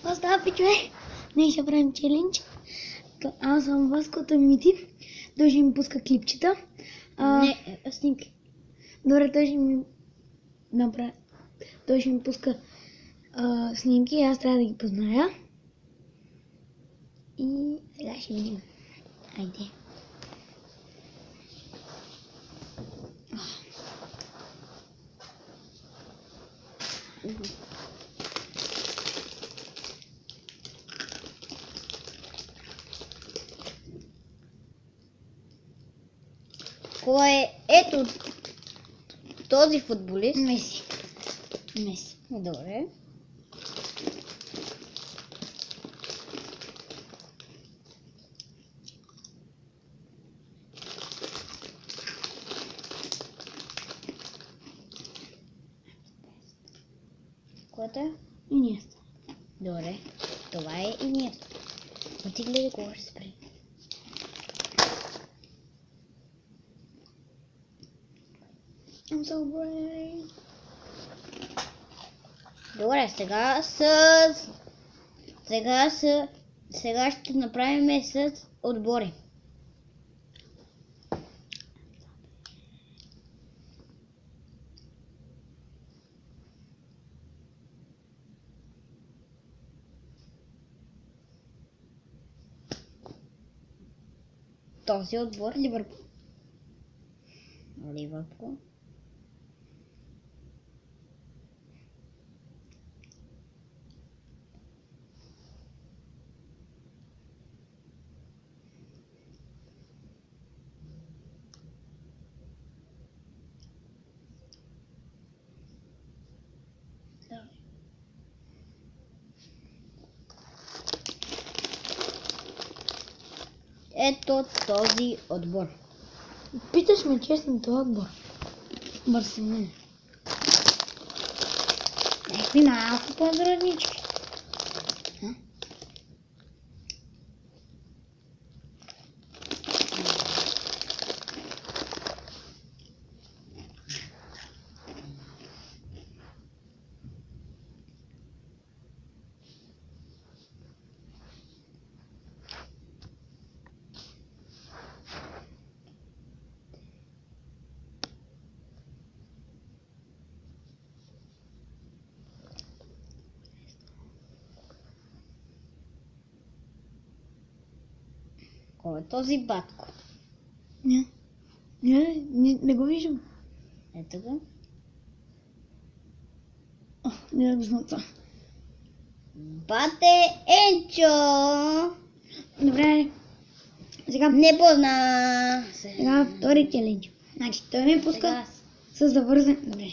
Какво става, пичове? Днес ще правим челендж. Аз съм Ваското Мити. Той ще ми пуска клипчета. Не, снимки. Добре, той ще ми пуска снимки. Аз трябва да ги позная. И сега ще видим. Айде. Кой е? Ето този футболист. Меси. Добре. Което е? Иниеста. Добре. Това е Иниеста. Но ти гледай кога ще спре. I'm so brave. Добре, сега ще направим с отбори. Този отбор Ливърпул. Ето този отбор. Питаш ме честно този отбор. Барселона. Някакви малко по-зраднички. Кой е този батко? Не го виждам. Ето го. Не да го знам това. Бате Енчо! Добре. Сега Не позна. втори челендж. Значи той ме пуска с завързан. Добре.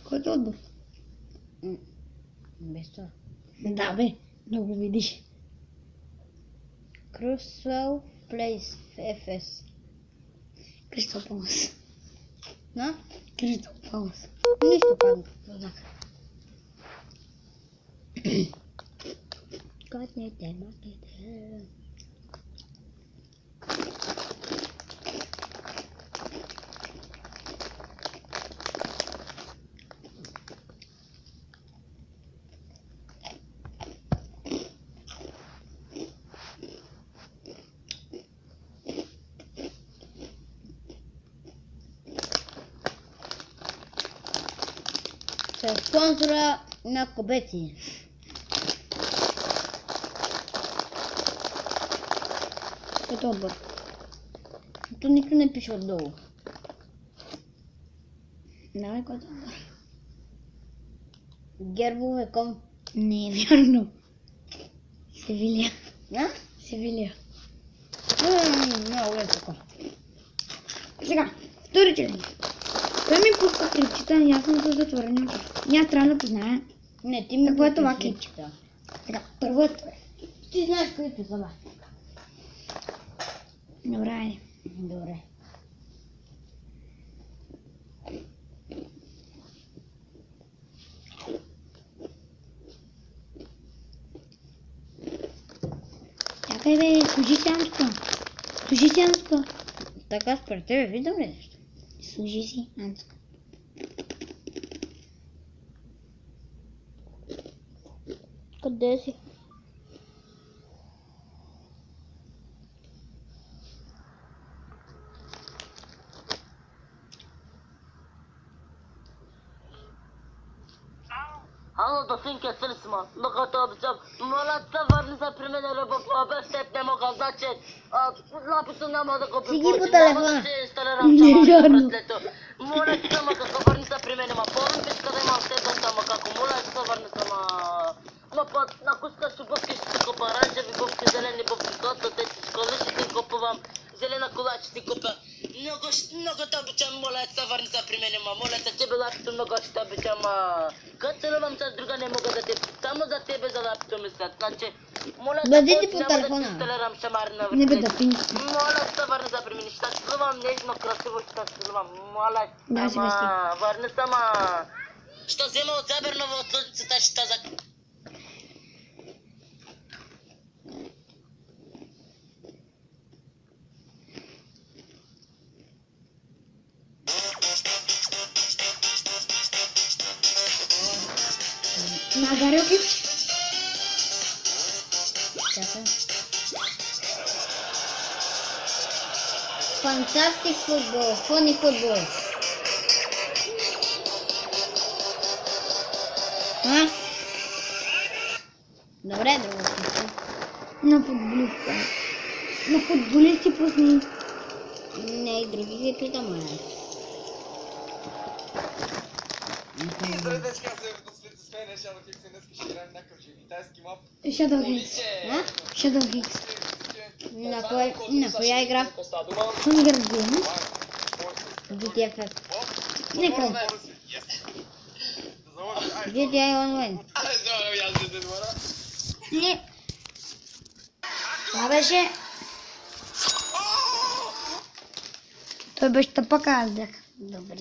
Който отбор? Без това. Да бе, да го видиш. Crystal Place в ФС. Кристал Палас. На? Кристал Палас. Нищо пак познах. Котнете. Спонсора на Кобети. Който отбор? Тук никой не пише отдолу. Давай, който отбор? Гербове.com. Не е вярно. Севилия. А? Севилия. Много е така. Сега, втори челендж. Той ми пуска клипчета, аз съм с затворени очи. И аз трябва да позная Не, ти ми какво е това пусни клипче. клипчета. Сега, първо е това. Ти знаеш които са, бе. Добре, айде. Добре. Чакай бе, служи сянката. Служи сянката. Така според тебе виждам ли нещо? Служи си, Анцка. Къде си? Alo, dofinke srcma, dok občam, molata varnica pri mene, lebo obeštet ne moga znači, napisu nema da kupim Сиди по порти, телефона. няма да се инсталирам Не сама вярно. браслето. Моля ти сама како върница при мене, ма порно пичка да имам теб сама како, моля ти се върни сама. Ма път на куска шубовки ще си купа, оранжеви бубки, зелени бубки, кото те си школи ще ти купувам, зелена кола ще ти купа. Много те обичам, моля ти се върница при мене, ма моля те тебе лапито много ще те обичам, ма. Като целувам с друга не мога да те, само за тебе за лапито мислят, значи. Моля те Бъдете повече по няма да ти телефона. инсталирам шамар на Не бе въртлето. да пинчи. Моля се върни за при мен, ще те целувам нежно, красиво ще те целувам, моля се, Да, си ама вести. върни се, ма. Ще взема от Забернова от лъжницата, ще те за... Нагарил ги. Чакай. Фантастик футбол, фони футбол. А? Добре, друго пусти. На футболиста. На футболисти пусни. Не, и други ги питам, а. Здравей, днеска аз се сменя Shadow Kicks и днеска ще играем някакъв китайски мап. Shadow Hicks. А? Shadow Hicks. На коя игра? Hunger Games. GTFS. Нека. GTA Online. Не. Това беше... Той беше тъпака, аз бях. Добре.